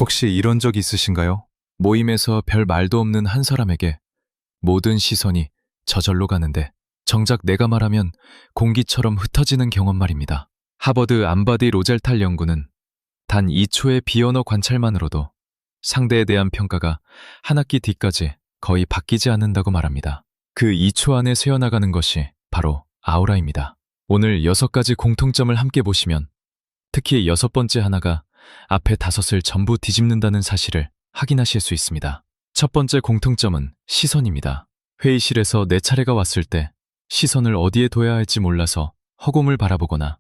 혹시 이런 적 있으신가요? 모임에서 별 말도 없는 한 사람에게 모든 시선이 저절로 가는데 정작 내가 말하면 공기처럼 흩어지는 경험 말입니다. 하버드 안바디 로젤탈 연구는 단 2초의 비언어 관찰만으로도 상대에 대한 평가가 한 학기 뒤까지 거의 바뀌지 않는다고 말합니다. 그 2초 안에 새어나가는 것이 바로 아우라입니다. 오늘 6가지 공통점을 함께 보시면 특히 6번째 하나가 앞에 5을 전부 뒤집는다는 사실을 확인하실 수 있습니다. 첫 번째 공통점은 시선입니다. 회의실에서 내 차례가 왔을 때 시선을 어디에 둬야 할지 몰라서 허공을 바라보거나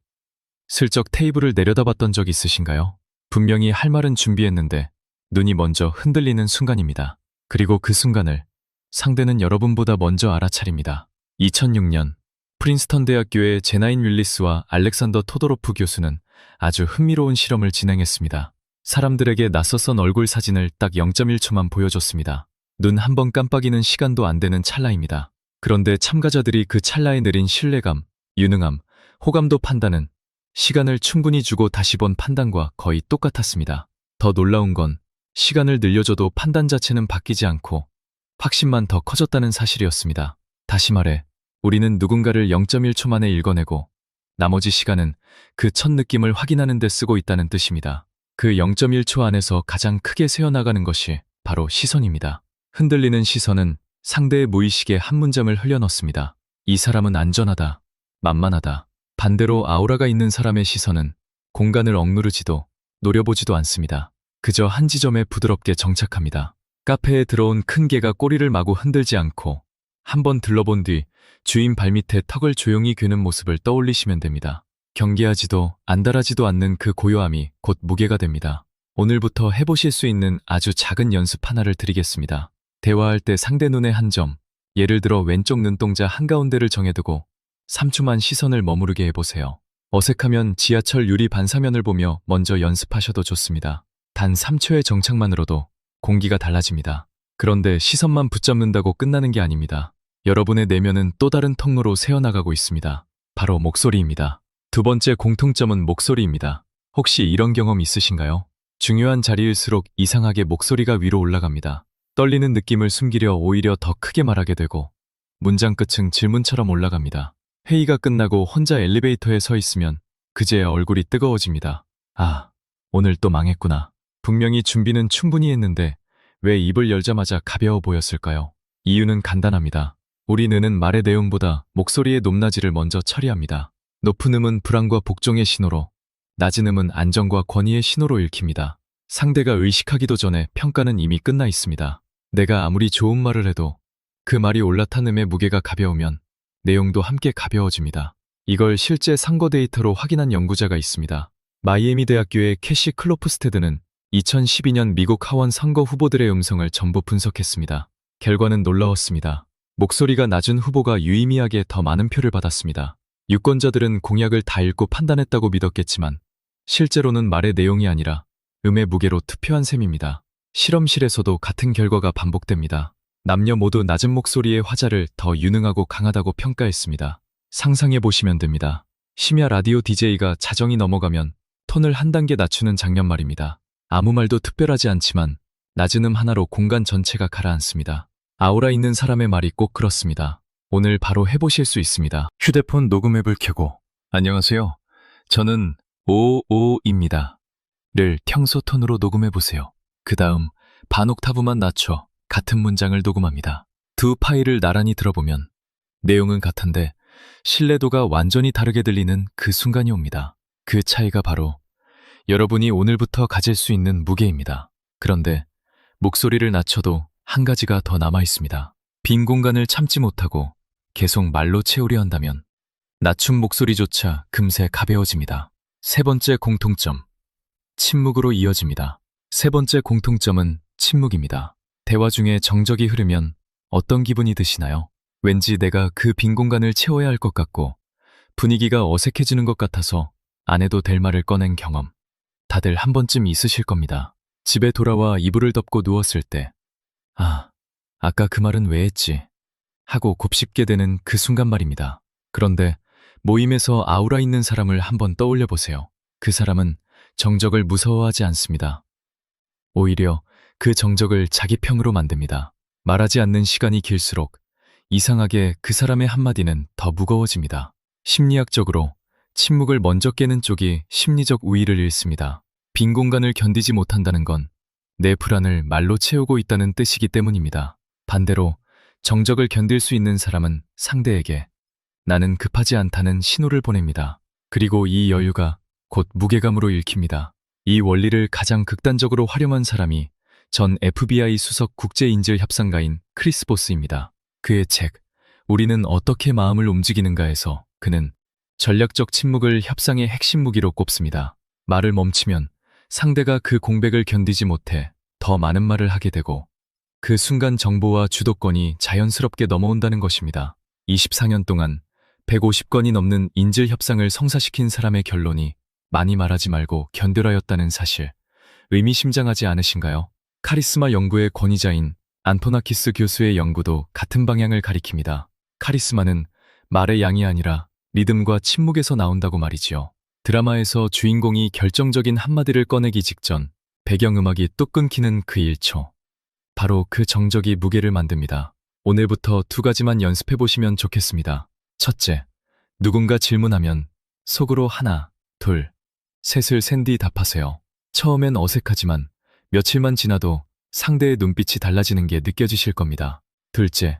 슬쩍 테이블을 내려다봤던 적 있으신가요? 분명히 할 말은 준비했는데 눈이 먼저 흔들리는 순간입니다. 그리고 그 순간을 상대는 여러분보다 먼저 알아차립니다. 2006년 프린스턴 대학교의 제나인 윌리스와 알렉산더 토도로프 교수는 아주 흥미로운 실험을 진행했습니다. 사람들에게 낯선 얼굴 사진을 딱 0.1초만 보여줬습니다. 눈 한 번 깜빡이는 시간도 안 되는 찰나입니다. 그런데 참가자들이 그 찰나에 느린 신뢰감, 유능함, 호감도 판단은 시간을 충분히 주고 다시 본 판단과 거의 똑같았습니다. 더 놀라운 건 시간을 늘려줘도 판단 자체는 바뀌지 않고 확신만 더 커졌다는 사실이었습니다. 다시 말해 우리는 누군가를 0.1초 만에 읽어내고 나머지 시간은 그 첫 느낌을 확인하는 데 쓰고 있다는 뜻입니다. 그 0.1초 안에서 가장 크게 새어나가는 것이 바로 시선입니다. 흔들리는 시선은 상대의 무의식에 한 문장을 흘려넣습니다. 이 사람은 안전하다, 만만하다. 반대로 아우라가 있는 사람의 시선은 공간을 억누르지도 노려보지도 않습니다. 그저 한 지점에 부드럽게 정착합니다. 카페에 들어온 큰 개가 꼬리를 마구 흔들지 않고 한번 들러본 뒤 주인 발밑에 턱을 조용히 괴는 모습을 떠올리시면 됩니다. 경계하지도 안달하지도 않는 그 고요함이 곧 무게가 됩니다. 오늘부터 해보실 수 있는 아주 작은 연습 하나를 드리겠습니다. 대화할 때 상대 눈의 한 점, 예를 들어 왼쪽 눈동자 한가운데를 정해두고 3초만 시선을 머무르게 해보세요. 어색하면 지하철 유리 반사면을 보며 먼저 연습하셔도 좋습니다. 단 3초의 정착만으로도 공기가 달라집니다. 그런데 시선만 붙잡는다고 끝나는 게 아닙니다. 여러분의 내면은 또 다른 통로로 새어나가고 있습니다. 바로 목소리입니다. 두 번째 공통점은 목소리입니다. 혹시 이런 경험 있으신가요? 중요한 자리일수록 이상하게 목소리가 위로 올라갑니다. 떨리는 느낌을 숨기려 오히려 더 크게 말하게 되고 문장 끝은 질문처럼 올라갑니다. 회의가 끝나고 혼자 엘리베이터에 서 있으면 그제야 얼굴이 뜨거워집니다. 아, 오늘 또 망했구나. 분명히 준비는 충분히 했는데 왜 입을 열자마자 가벼워 보였을까요? 이유는 간단합니다. 우리 뇌는 말의 내용보다 목소리의 높낮이를 먼저 처리합니다. 높은 음은 불안과 복종의 신호로, 낮은 음은 안정과 권위의 신호로 읽힙니다. 상대가 의식하기도 전에 평가는 이미 끝나 있습니다. 내가 아무리 좋은 말을 해도 그 말이 올라탄 음의 무게가 가벼우면 내용도 함께 가벼워집니다. 이걸 실제 상거 데이터로 확인한 연구자가 있습니다. 마이애미 대학교의 캐시 클로프스테드는 2012년 미국 하원 선거 후보들의 음성을 전부 분석했습니다. 결과는 놀라웠습니다. 목소리가 낮은 후보가 유의미하게 더 많은 표를 받았습니다. 유권자들은 공약을 다 읽고 판단했다고 믿었겠지만 실제로는 말의 내용이 아니라 음의 무게로 투표한 셈입니다. 실험실에서도 같은 결과가 반복됩니다. 남녀 모두 낮은 목소리의 화자를 더 유능하고 강하다고 평가했습니다. 상상해 보시면 됩니다. 심야 라디오 DJ가 자정이 넘어가면 톤을 한 단계 낮추는 장면 말입니다. 아무 말도 특별하지 않지만 낮은 음 하나로 공간 전체가 가라앉습니다. 아우라 있는 사람의 말이 꼭 그렇습니다. 오늘 바로 해보실 수 있습니다. 휴대폰 녹음 앱을 켜고 안녕하세요. 저는 오오입니다. 를 평소 톤으로 녹음해보세요. 그 다음 반 옥타브만 낮춰 같은 문장을 녹음합니다. 두 파일을 나란히 들어보면 내용은 같은데 신뢰도가 완전히 다르게 들리는 그 순간이 옵니다. 그 차이가 바로 여러분이 오늘부터 가질 수 있는 무게입니다. 그런데 목소리를 낮춰도 한 가지가 더 남아 있습니다. 빈 공간을 참지 못하고 계속 말로 채우려 한다면 낮춘 목소리조차 금세 가벼워집니다. 세 번째 공통점, 침묵으로 이어집니다. 세 번째 공통점은 침묵입니다. 대화 중에 정적이 흐르면 어떤 기분이 드시나요? 왠지 내가 그 빈 공간을 채워야 할 것 같고 분위기가 어색해지는 것 같아서 안 해도 될 말을 꺼낸 경험. 다들 한 번쯤 있으실 겁니다. 집에 돌아와 이불을 덮고 누웠을 때 아까 그 말은 왜 했지? 하고 곱씹게 되는 그 순간 말입니다. 그런데 모임에서 아우라 있는 사람을 한번 떠올려 보세요. 그 사람은 정적을 무서워하지 않습니다. 오히려 그 정적을 자기 편으로 만듭니다. 말하지 않는 시간이 길수록 이상하게 그 사람의 한마디는 더 무거워집니다. 심리학적으로 침묵을 먼저 깨는 쪽이 심리적 우위를 잃습니다. 빈 공간을 견디지 못한다는 건 내 불안을 말로 채우고 있다는 뜻이기 때문입니다. 반대로 정적을 견딜 수 있는 사람은 상대에게 나는 급하지 않다는 신호를 보냅니다. 그리고 이 여유가 곧 무게감으로 읽힙니다. 이 원리를 가장 극단적으로 활용한 사람이 전 FBI 수석 국제인질협상가인 크리스 보스입니다. 그의 책 우리는 어떻게 마음을 움직이는가에서 그는 전략적 침묵을 협상의 핵심 무기로 꼽습니다. 말을 멈추면 상대가 그 공백을 견디지 못해 더 많은 말을 하게 되고 그 순간 정보와 주도권이 자연스럽게 넘어온다는 것입니다. 24년 동안 150건이 넘는 인질 협상을 성사시킨 사람의 결론이 많이 말하지 말고 견뎌라였다는 사실, 의미심장하지 않으신가요? 카리스마 연구의 권위자인 안토나키스 교수의 연구도 같은 방향을 가리킵니다. 카리스마는 말의 양이 아니라 리듬과 침묵에서 나온다고 말이지요. 드라마에서 주인공이 결정적인 한마디를 꺼내기 직전 배경음악이 뚝 끊기는 그 1초. 바로 그 정적이 무게를 만듭니다. 오늘부터 2가지만 연습해보시면 좋겠습니다. 첫째, 누군가 질문하면 속으로 하나, 둘, 셋을 센 뒤 답하세요. 처음엔 어색하지만 며칠만 지나도 상대의 눈빛이 달라지는 게 느껴지실 겁니다. 둘째,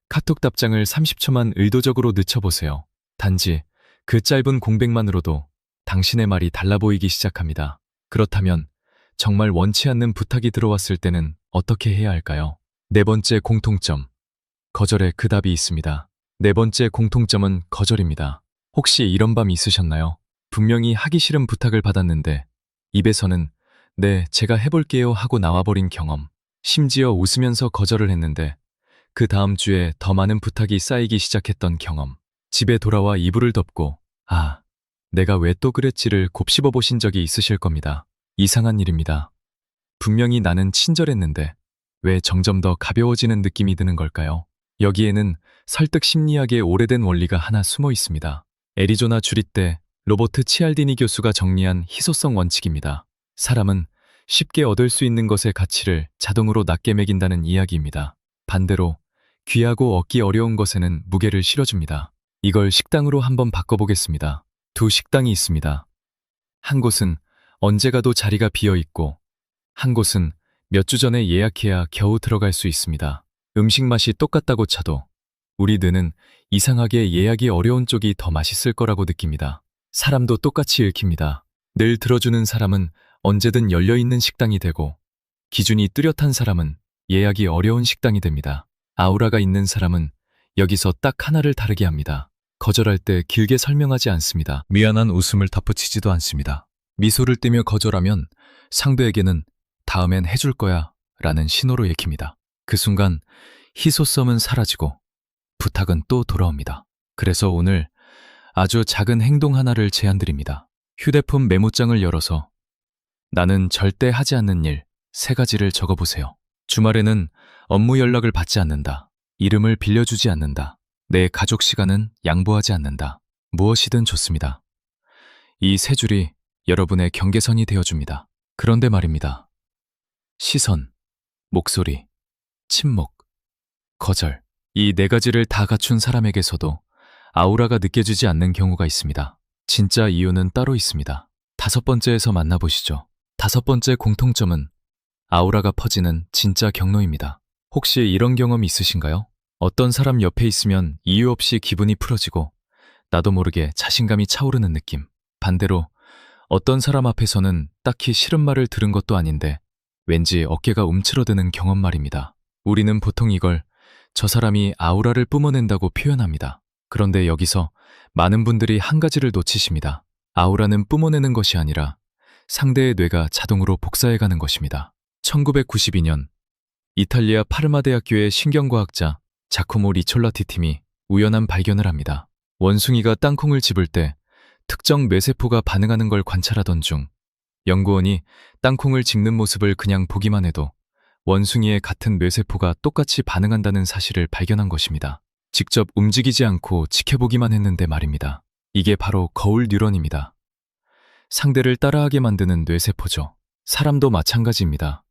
카톡 답장을 30초만 의도적으로 늦춰보세요. 단지 그 짧은 공백만으로도 당신의 말이 달라 보이기 시작합니다. 그렇다면 정말 원치 않는 부탁이 들어왔을 때는 어떻게 해야 할까요? 네 번째 공통점. 거절에 그 답이 있습니다. 네 번째 공통점은 거절입니다. 혹시 이런 밤 있으셨나요? 분명히 하기 싫은 부탁을 받았는데 입에서는 네, 제가 해볼게요 하고 나와버린 경험. 심지어 웃으면서 거절을 했는데 그 다음 주에 더 많은 부탁이 쌓이기 시작했던 경험. 집에 돌아와 이불을 덮고 아, 내가 왜 또 그랬지를 곱씹어 보신 적이 있으실 겁니다. 이상한 일입니다. 분명히 나는 친절했는데 왜 점점 더 가벼워지는 느낌이 드는 걸까요? 여기에는 설득 심리학의 오래된 원리가 하나 숨어 있습니다. 애리조나 주립대 로버트 치알디니 교수가 정리한 희소성 원칙입니다. 사람은 쉽게 얻을 수 있는 것의 가치를 자동으로 낮게 매긴다는 이야기입니다. 반대로 귀하고 얻기 어려운 것에는 무게를 실어줍니다. 이걸 식당으로 한번 바꿔보겠습니다. 두 식당이 있습니다. 한 곳은 언제 가도 자리가 비어 있고 한 곳은 몇 주 전에 예약해야 겨우 들어갈 수 있습니다. 음식 맛이 똑같다고 쳐도 우리 뇌는 이상하게 예약이 어려운 쪽이 더 맛있을 거라고 느낍니다. 사람도 똑같이 읽힙니다. 늘 들어주는 사람은 언제든 열려있는 식당이 되고 기준이 뚜렷한 사람은 예약이 어려운 식당이 됩니다. 아우라가 있는 사람은 여기서 딱 하나를 다르게 합니다. 거절할 때 길게 설명하지 않습니다. 미안한 웃음을 덧붙이지도 않습니다. 미소를 띠며 거절하면 상대에게는 다음엔 해줄 거야 라는 신호로 읽힙니다. 그 순간 희소성은 사라지고 부탁은 또 돌아옵니다. 그래서 오늘 아주 작은 행동 하나를 제안드립니다. 휴대폰 메모장을 열어서 나는 절대 하지 않는 일 3가지를 적어보세요. 주말에는 업무 연락을 받지 않는다. 이름을 빌려주지 않는다. 내 가족 시간은 양보하지 않는다. 무엇이든 좋습니다. 이 3줄이 여러분의 경계선이 되어줍니다. 그런데 말입니다. 시선, 목소리, 침묵, 거절. 이 4가지를 다 갖춘 사람에게서도 아우라가 느껴지지 않는 경우가 있습니다. 진짜 이유는 따로 있습니다. 5번째에서 만나보시죠. 5번째 공통점은 아우라가 퍼지는 진짜 경로입니다. 혹시 이런 경험 있으신가요? 어떤 사람 옆에 있으면 이유 없이 기분이 풀어지고 나도 모르게 자신감이 차오르는 느낌. 반대로 어떤 사람 앞에서는 딱히 싫은 말을 들은 것도 아닌데 왠지 어깨가 움츠러드는 경험 말입니다. 우리는 보통 이걸 저 사람이 아우라를 뿜어낸다고 표현합니다. 그런데 여기서 많은 분들이 한 가지를 놓치십니다. 아우라는 뿜어내는 것이 아니라 상대의 뇌가 자동으로 복사해가는 것입니다. 1992년 이탈리아 파르마 대학교의 신경과학자 자코모 리촐라티 팀이 우연한 발견을 합니다. 원숭이가 땅콩을 집을 때 특정 뇌세포가 반응하는 걸 관찰하던 중 연구원이 땅콩을 집는 모습을 그냥 보기만 해도 원숭이의 같은 뇌세포가 똑같이 반응한다는 사실을 발견한 것입니다. 직접 움직이지 않고 지켜보기만 했는데 말입니다. 이게 바로 거울 뉴런입니다. 상대를 따라하게 만드는 뇌세포죠. 사람도 마찬가지입니다.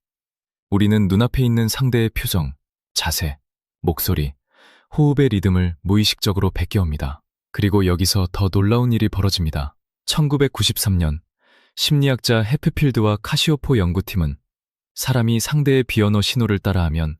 우리는 눈앞에 있는 상대의 표정, 자세, 목소리, 호흡의 리듬을 무의식적으로 베껴옵니다. 그리고 여기서 더 놀라운 일이 벌어집니다. 1993년 심리학자 해프필드와 카시오포 연구팀은 사람이 상대의 비언어 신호를 따라하면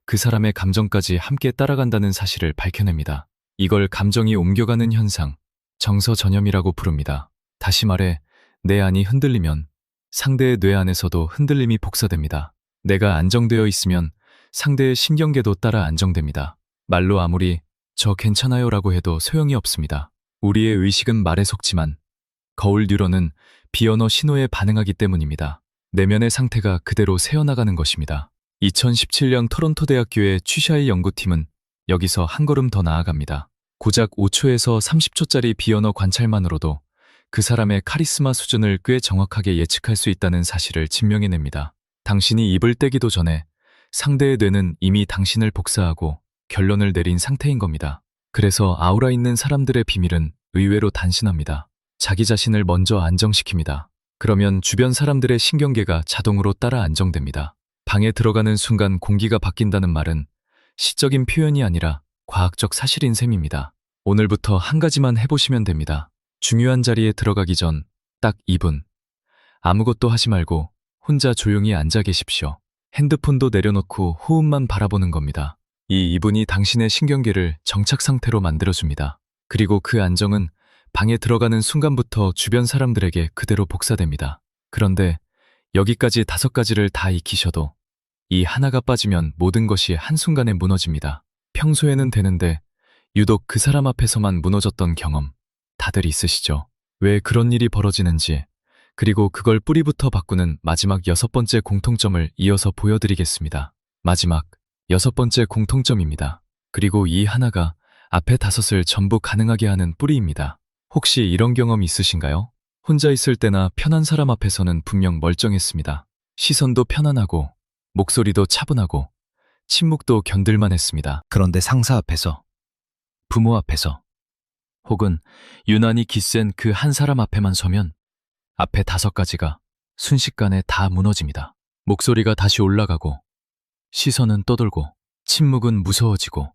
그 사람의 감정까지 함께 따라간다는 사실을 밝혀냅니다. 이걸 감정이 옮겨가는 현상, 정서전염이라고 부릅니다. 다시 말해, 내 안이 흔들리면 상대의 뇌 안에서도 흔들림이 복사됩니다. 내가 안정되어 있으면 상대의 신경계도 따라 안정됩니다. 말로 아무리 저 괜찮아요라고 해도 소용이 없습니다. 우리의 의식은 말에 속지만 거울 뉴런은 비언어 신호에 반응하기 때문입니다. 내면의 상태가 그대로 새어나가는 것입니다. 2017년 토론토 대학교의 취샤이 연구팀은 여기서 한 걸음 더 나아갑니다. 고작 5초에서 30초짜리 비언어 관찰만으로도 그 사람의 카리스마 수준을 꽤 정확하게 예측할 수 있다는 사실을 증명해냅니다. 당신이 입을 떼기도 전에 상대의 뇌는 이미 당신을 복사하고 결론을 내린 상태인 겁니다. 그래서 아우라 있는 사람들의 비밀은 의외로 단순합니다. 자기 자신을 먼저 안정시킵니다. 그러면 주변 사람들의 신경계가 자동으로 따라 안정됩니다. 방에 들어가는 순간 공기가 바뀐다는 말은 시적인 표현이 아니라 과학적 사실인 셈입니다. 오늘부터 한 가지만 해보시면 됩니다. 중요한 자리에 들어가기 전 딱 2분. 아무것도 하지 말고 혼자 조용히 앉아 계십시오. 핸드폰도 내려놓고 호흡만 바라보는 겁니다. 이 2분이 당신의 신경계를 정착 상태로 만들어줍니다. 그리고 그 안정은 방에 들어가는 순간부터 주변 사람들에게 그대로 복사됩니다. 그런데 여기까지 5가지를 다 익히셔도 이 하나가 빠지면 모든 것이 한순간에 무너집니다. 평소에는 되는데 유독 그 사람 앞에서만 무너졌던 경험 다들 있으시죠? 왜 그런 일이 벌어지는지, 그리고 그걸 뿌리부터 바꾸는 마지막 6번째 공통점을 이어서 보여드리겠습니다. 마지막 6번째 공통점입니다. 그리고 이 하나가 앞에 5을 전부 가능하게 하는 뿌리입니다. 혹시 이런 경험 있으신가요? 혼자 있을 때나 편한 사람 앞에서는 분명 멀쩡했습니다. 시선도 편안하고 목소리도 차분하고 침묵도 견딜만 했습니다. 그런데 상사 앞에서, 부모 앞에서, 혹은 유난히 기센 그 한 사람 앞에만 서면 앞에 5가지가 순식간에 다 무너집니다. 목소리가 다시 올라가고, 시선은 떠돌고, 침묵은 무서워지고,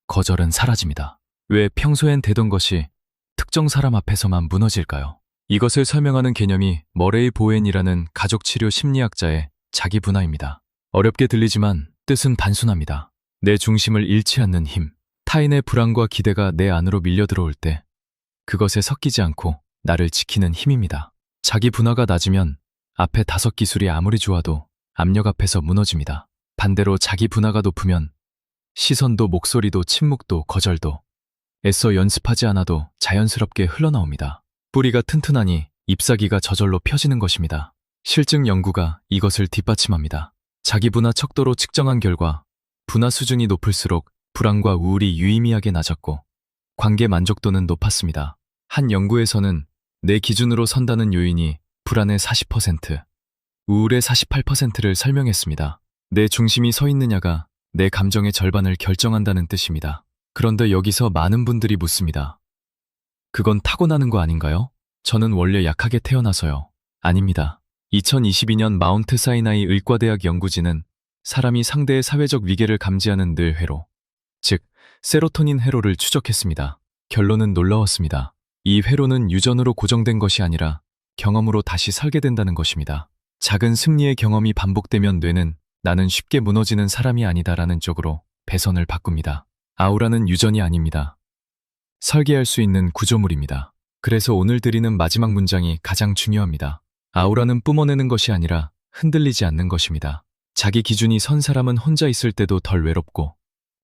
거절은 사라집니다. 왜 평소엔 되던 것이 특정 사람 앞에서만 무너질까요? 이것을 설명하는 개념이 머레이 보웬이라는 가족치료 심리학자의 자기 분화입니다. 어렵게 들리지만 뜻은 단순합니다. 내 중심을 잃지 않는 힘, 타인의 불안과 기대가 내 안으로 밀려 들어올 때 그것에 섞이지 않고 나를 지키는 힘입니다. 자기 분화가 낮으면 앞에 5기술이 아무리 좋아도 압력 앞에서 무너집니다. 반대로 자기 분화가 높으면 시선도 목소리도 침묵도 거절도 애써 연습하지 않아도 자연스럽게 흘러나옵니다. 뿌리가 튼튼하니 잎사귀가 저절로 펴지는 것입니다. 실증 연구가 이것을 뒷받침합니다. 자기 분화 척도로 측정한 결과 분화 수준이 높을수록 불안과 우울이 유의미하게 낮았고 관계 만족도는 높았습니다. 한 연구에서는 내 기준으로 선다는 요인이 불안의 40%, 우울의 48%를 설명했습니다. 내 중심이 서 있느냐가 내 감정의 절반을 결정한다는 뜻입니다. 그런데 여기서 많은 분들이 묻습니다. 그건 타고나는 거 아닌가요? 저는 원래 약하게 태어나서요. 아닙니다. 2022년 마운트 사이나이 의과대학 연구진은 사람이 상대의 사회적 위계를 감지하는 뇌회로, 즉 세로토닌 회로를 추적했습니다. 결론은 놀라웠습니다. 이 회로는 유전으로 고정된 것이 아니라 경험으로 다시 설계된다는 것입니다. 작은 승리의 경험이 반복되면 뇌는 나는 쉽게 무너지는 사람이 아니다라는 쪽으로 배선을 바꿉니다. 아우라는 유전이 아닙니다. 설계할 수 있는 구조물입니다. 그래서 오늘 드리는 마지막 문장이 가장 중요합니다. 아우라는 뿜어내는 것이 아니라 흔들리지 않는 것입니다. 자기 기준이 선 사람은 혼자 있을 때도 덜 외롭고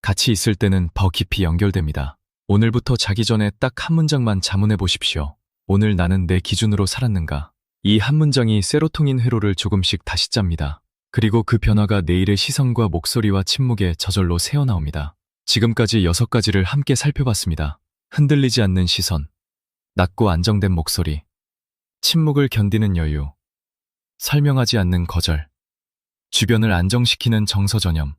같이 있을 때는 더 깊이 연결됩니다. 오늘부터 자기 전에 딱 한 문장만 자문해 보십시오. 오늘 나는 내 기준으로 살았는가? 이 한 문장이 세로토닌 회로를 조금씩 다시 짭니다. 그리고 그 변화가 내일의 시선과 목소리와 침묵에 저절로 새어나옵니다. 지금까지 6가지를 함께 살펴봤습니다. 흔들리지 않는 시선, 낮고 안정된 목소리, 침묵을 견디는 여유, 설명하지 않는 거절, 주변을 안정시키는 정서전염,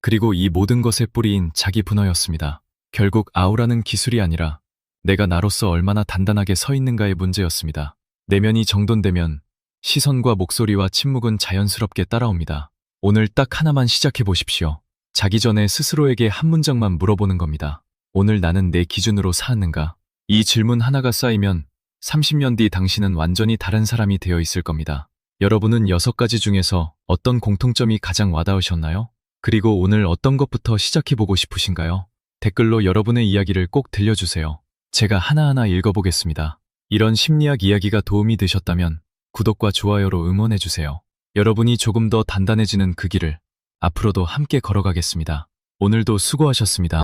그리고 이 모든 것의 뿌리인 자기 분화였습니다. 결국 아우라는 기술이 아니라 내가 나로서 얼마나 단단하게 서 있는가의 문제였습니다. 내면이 정돈되면 시선과 목소리와 침묵은 자연스럽게 따라옵니다. 오늘 딱 하나만 시작해 보십시오. 자기 전에 스스로에게 한 문장만 물어보는 겁니다. 오늘 나는 내 기준으로 사는가? 이 질문 하나가 쌓이면 30년 뒤 당신은 완전히 다른 사람이 되어 있을 겁니다. 여러분은 6가지 중에서 어떤 공통점이 가장 와닿으셨나요? 그리고 오늘 어떤 것부터 시작해보고 싶으신가요? 댓글로 여러분의 이야기를 꼭 들려주세요. 제가 하나하나 읽어보겠습니다. 이런 심리학 이야기가 도움이 되셨다면 구독과 좋아요로 응원해주세요. 여러분이 조금 더 단단해지는 그 길을 앞으로도 함께 걸어가겠습니다. 오늘도 수고하셨습니다.